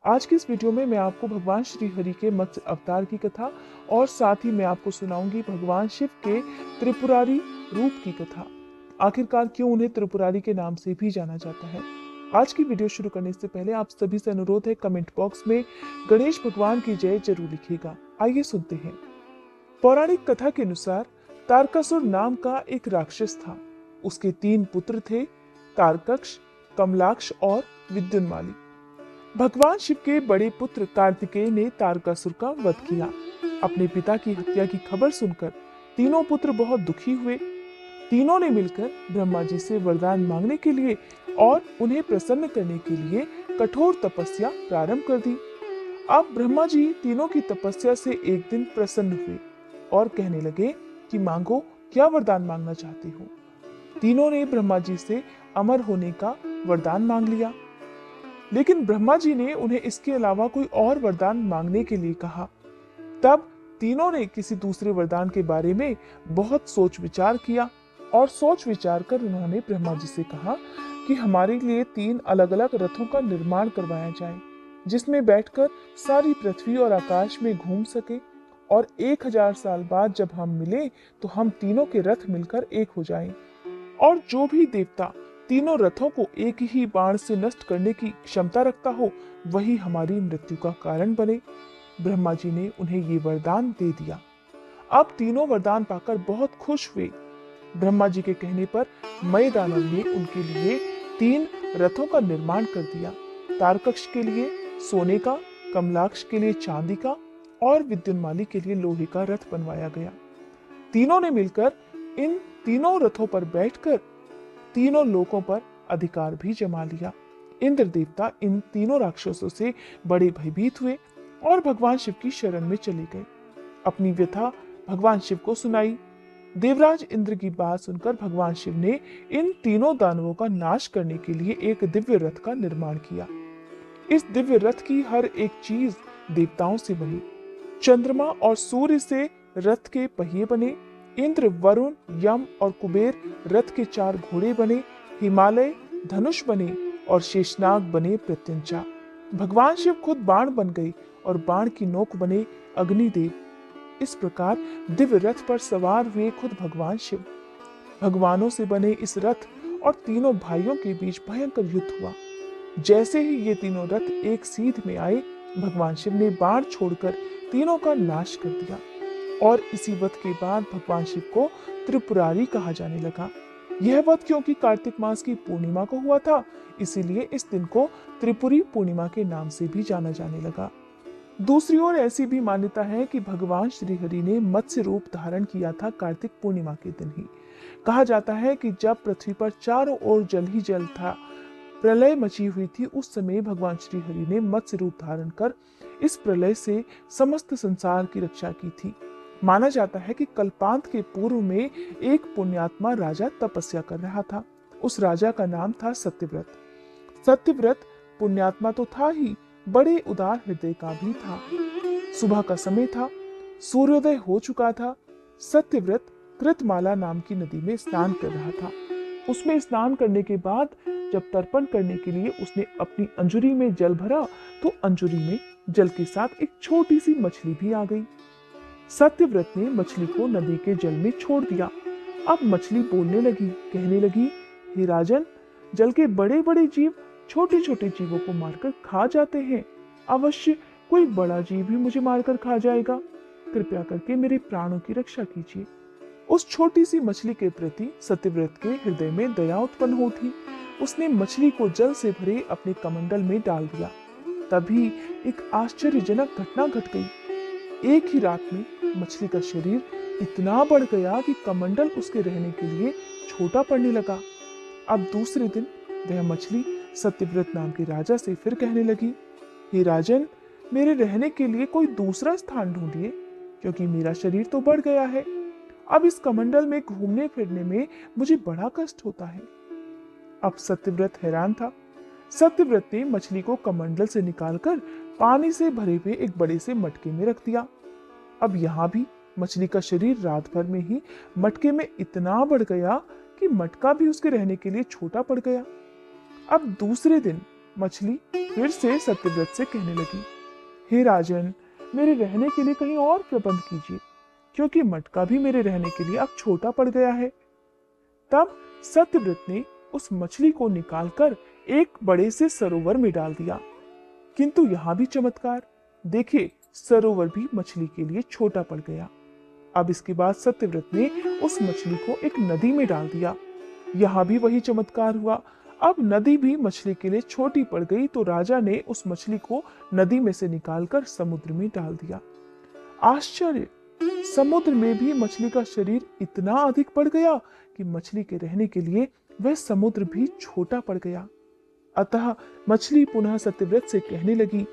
आज की इस वीडियो में मैं आपको भगवान श्री हरि के मत्स्य अवतार की कथा और साथ ही मैं आपको सुनाऊंगी भगवान शिव के त्रिपुरारी रूप की कथा। आखिरकार क्यों उन्हें त्रिपुरारी के नाम से भी जाना जाता है। आज की वीडियो शुरू करने से पहले आप सभी से अनुरोध है, कमेंट बॉक्स में गणेश भगवान की जय जरूर लिखिएगा। आइए सुनते हैं। पौराणिक कथा के अनुसार तारकासुर नाम का एक राक्षस था। उसके 3 पुत्र थे, तारकक्ष, कमलाक्ष और विद्युन्माली। भगवान शिव के बड़े पुत्र कार्तिकेय ने तारकासुर का वध किया। अपने पिता की हत्या की खबर सुनकर तीनों पुत्र बहुत दुखी हुए। तीनों ने मिलकर ब्रह्मा जी से वरदान मांगने के लिए और उन्हें प्रसन्न करने के लिए कठोर तपस्या प्रारंभ कर दी। अब ब्रह्मा जी तीनों की तपस्या से एक दिन प्रसन्न हुए और कहने लगे कि मांगो, क्या वरदान मांगना चाहते हो। तीनों ने ब्रह्मा जी से अमर होने का वरदान मांग लिया, लेकिन ब्रह्मा जी ने उन्हें इसके अलावा कोई और वरदान मांगने के लिए कहा। तब तीनों ने किसी दूसरे वरदान के बारे में बहुत सोच विचार किया और सोच विचार कर उन्होंने ब्रह्मा जी से कहा कि हमारे लिए 3 अलग अलग रथों का निर्माण करवाया जाए, जिसमें बैठकर सारी पृथ्वी और आकाश में घूम सके और 1000 साल बाद जब हम मिले तो हम तीनों के रथ मिलकर एक हो जाएं। और जो भी देवता तीनों रथों को एक ही बाण से नष्ट करने की क्षमता रखता हो, वही हमारी मृत्यु का कारण बने। ब्रह्मा जी ने उन्हें ये वरदान दे दिया। अब तीनों वरदान पाकर बहुत खुश हुए। ब्रह्मा जी के कहने पर मय दानव ने उनके लिए 3 रथों का निर्माण कर दिया। तारकक्ष के लिए सोने का, कमलाक्ष के लिए चांदी का और विद्युन्माली के लिए लोहे का रथ बनवाया गया। तीनों ने मिलकर इन तीनों रथों पर बैठकर तीनों लोकों पर अधिकार भी जमा लिया। इंद्र देवता इन तीनों राक्षसों से बड़े भयभीत हुए और भगवान शिव की शरण में चले गए। अपनी व्यथा भगवान शिव को सुनाई। देवराज इंद्र की बात सुनकर भगवान शिव ने इन तीनों दानवों का नाश करने के लिए एक दिव्य रथ का निर्माण किया। इस दिव्य रथ की हर एक चीज देवताओं से बनी। चंद्रमा और सूर्य से रथ के पहिए बने। इंद्र, वरुण, यम और कुबेर रथ के 4 घोड़े बने। हिमालय धनुष बने और शेषनाग बने प्रत्यंचा। भगवान शिव खुद बाण बन गए और बाण की नोक बने अग्निदेव। इस प्रकार दिव्य रथ पर सवार हुए खुद भगवान शिव। भगवानों से बने इस रथ और तीनों भाइयों के बीच भयंकर युद्ध हुआ। जैसे ही ये तीनों रथ एक सीध में आए, भगवान शिव ने बाण छोड़कर तीनों का नाश कर दिया और इसी वध के बाद भगवान शिव को त्रिपुरारी कहा जाने लगा। यह वध क्योंकि कार्तिक मास की पूर्णिमा को हुआ था, इसीलिए इस दिन को त्रिपुरी पूर्णिमा के नाम से भी जाना जाने लगा। दूसरी ओर ऐसी भी मान्यता है कि भगवान श्री हरि ने मत्स्य रूप धारण किया था कार्तिक पूर्णिमा के दिन ही। कहा जाता है कि जब पृथ्वी पर चारों ओर जल ही जल था, प्रलय मची हुई थी, उस समय भगवान श्री हरि ने मत्स्य रूप धारण कर इस प्रलय से समस्त संसार की रक्षा की थी। माना जाता है कि कल्पांत के पूर्व में एक पुण्यात्मा राजा तपस्या कर रहा था। उस राजा का नाम था सत्यव्रत। सत्यव्रत पुण्यात्मा तो था ही, बड़े उदार हृदय का भी था। सुबह का समय था, सूर्योदय हो चुका था। सत्यव्रत कृतमाला नाम की नदी में स्नान कर रहा था। उसमें स्नान करने के बाद जब तर्पण करने के लिए उसने अपनी अंजुरी में जल भरा, तो अंजुरी में जल के साथ एक छोटी सी मछली भी आ गई। सत्यव्रत ने मछली को नदी के जल में छोड़ दिया। अब मछली बोलने लगी, कहने लगी, हे राजन, जल के बड़े बड़े जीव छोटे छोटे जीवों को मारकर खा जाते हैं। अवश्य कोई बड़ा जीव भी मुझे मारकर खा जाएगा। कृपया करके मेरे प्राणों की रक्षा कीजिए। उस छोटी सी मछली के प्रति सत्यव्रत के हृदय में दया उत्पन्न होती। उसने मछली को जल से भरे अपने कमंडल में डाल दिया। तभी एक आश्चर्यजनक घटना घट गई। एक ही रात में मछली का शरीर इतना बढ़ गया कि कमंडल उसके रहने के लिए छोटा पड़ने लगा। अब दूसरे दिन वह मछली सत्यव्रत नाम के राजा से फिर कहने लगी, हे राजन, मेरे रहने के लिए कोई दूसरा स्थान ढूंढिए, क्योंकि मेरा शरीर तो बढ़ गया है। अब इस कमंडल में घूमने फिरने में मुझे बड़ा कष्ट होता है। अब सत्यव्रत हैरान था। सत्यव्रत ने मछली को कमंडल से निकालकर पानी से भरे हुए एक बड़े से मटके में रख दिया। अब यहाँ भी मछली का शरीर रात भर में ही मटके में इतना बढ़ गया कि मटका भी उसके रहने के लिए छोटा पड़ गया। अब दूसरे दिन मछली फिर से सत्यव्रत से कहने लगी, हे राजन, मेरे रहने के लिए कहीं और प्रबंध कीजिए, क्योंकि मटका भी मेरे रहने के लिए अब छोटा पड़ गया है। तब सत्यव्रत ने उस मछली को निकालकर एक बड़े से सरोवर में डाल दिया। किंतु यहां भी चमत्कार, देखिए सरोवर भी मछली के लिए छोटा पड़ गया। अब इसके बाद सत्यव्रत ने उस मछली को एक नदी में डाल दिया। यहां भी वही चमत्कार हुआ। अब नदी भी मछली के लिए छोटी पड़ गई, तो राजा ने उस मछली को नदी में से निकालकर समुद्र में डाल दिया। आश्चर्य, समुद्र में भी मछली का शरीर इतना अधिक बढ़ गया कि मछली के रहने के लिए वह समुद्र भी छोटा पड़ गया। अतः मछली पुनः सत्यव्रत से कहने लगी,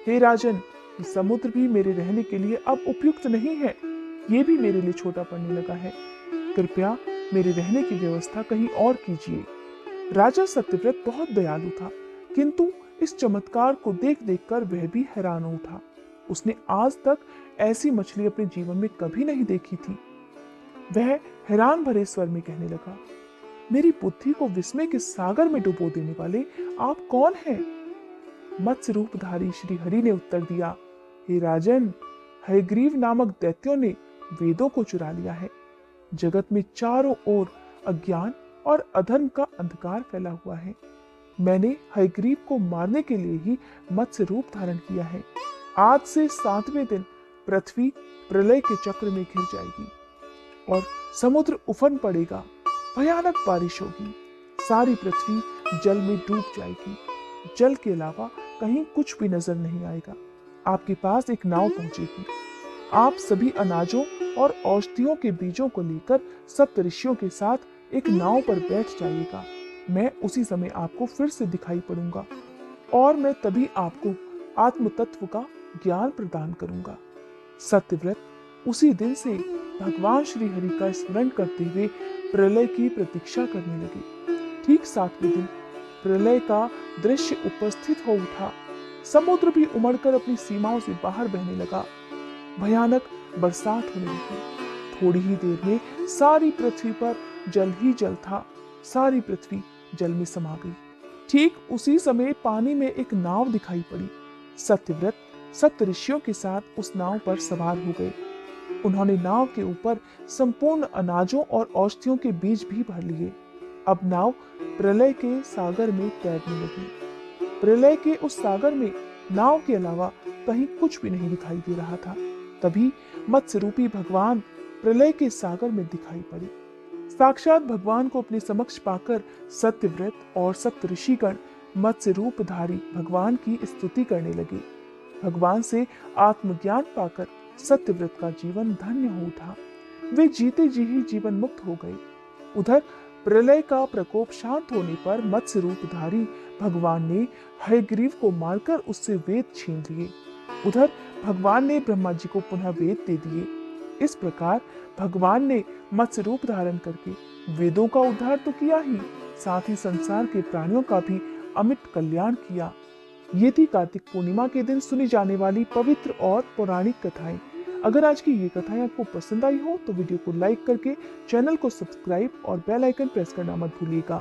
हे राजन, ये समुद्र भी मेरे रहने के लिए अब उपयुक्त नहीं है, ये भी मेरे लिए छोटा पड़ने लगा है। कृपया मेरे रहने की व्यवस्था कहीं और कीजिए। राजा सत्यव्रत बहुत दयालु था, किंतु इस चमत्कार को देख देखकर वह भी हैरान हो उठा। उसने आज तक ऐसी मछली अपने जीवन में कभी नहीं देखी थी। वह हैरान भरे स्वर में कहने लगा, मेरी बुद्धि को विस्मय के सागर में डुबो देने वाले आप कौन हैं? मत्स्य रूपधारी श्री हरि ने उत्तर दिया, हे राजन, हयग्रीव नामक दैत्यों ने वेदों को चुरा लिया है। जगत में चारों ओर अज्ञान और अधर्म का अंधकार फैला हुआ है। मैंने हयग्रीव को मारने के लिए ही मत्स्य रूप धारण किया है। आज से 7वें दिन पृथ्वी प्रलय के चक्र में घिर जाएगी और समुद्र उफन पड़ेगा, भयानक बारिश होगी, सारी पृथ्वी जल में डूब जाएगी। जल के अलावा कहीं कुछ भी नजर नहीं आएगा। आपके पास एक नाव पहुंचेगी। आप सभी अनाजों और औषधियों के बीजों को लेकर सप्तऋषियों के साथ एक नाव पर बैठ जाइएगा। मैं उसी समय आपको फिर से दिखाई पड़ूंगा और मैं तभी आपको आत्म तत्व का ज्ञान प्रदान करूंगा। सत्यव्रत उसी दिन से भगवान श्री हरि का स्मरण करते हुए प्रलय की प्रतीक्षा करने लगे। ठीक 7वें दिन प्रलय का दृश्य उपस्थित हो उठा। समुद्र भी उमड़कर अपनी सीमाओं से बाहर बहने लगा। भयानक बरसात होने लगी। थोड़ी ही देर में सारी पृथ्वी पर जल ही जल था। सारी पृथ्वी जल में समा गई। ठीक उसी समय पानी में एक नाव दिखाई पड़ी। सत्यव्रत सप्तऋषियों के साथ उस नाव पर सवार हो गए। उन्होंने नाव के ऊपर संपूर्ण अनाजों और औषधियों के बीज भी भर लिए। अब नाव प्रलय के सागर में तैरने लगी। प्रलय के उस सागर में नाव के अलावा कहीं कुछ भी नहीं दिखाई दे रहा था। तभी मत्स्य रूपी भगवान प्रलय के सागर में दिखाई पड़े। साक्षात भगवान को अपने समक्ष पाकर सत्यव्रत और सप्तऋषिगण मत्स्य रूपधारी भगवान की स्तुति करने लगे। भगवान से आत्मज्ञान पाकर सत्यव्रत का जीवन धन्य हो उठा। वे जीते जी ही जीवन मुक्त हो गए। उधर प्रलय का प्रकोप शांत होने पर मत्स्य रूपधारी भगवान ने हयग्रीव को मारकर उससे वेद छीन लिए। उधर भगवान ने ब्रह्मा जी को पुनः वेद दे दिए। इस प्रकार भगवान ने मत्स्य रूप धारण करके वेदों का उद्धार तो किया ही, साथ ही संसार के प्राणियों का भी अमिट कल्याण किया। ये थी कार्तिक पूर्णिमा के दिन सुनी जाने वाली पवित्र और पौराणिक कथाएं। अगर आज की ये कथाएं आपको पसंद आई हो तो वीडियो को लाइक करके चैनल को सब्सक्राइब और बेल आइकन प्रेस करना मत भूलिएगा।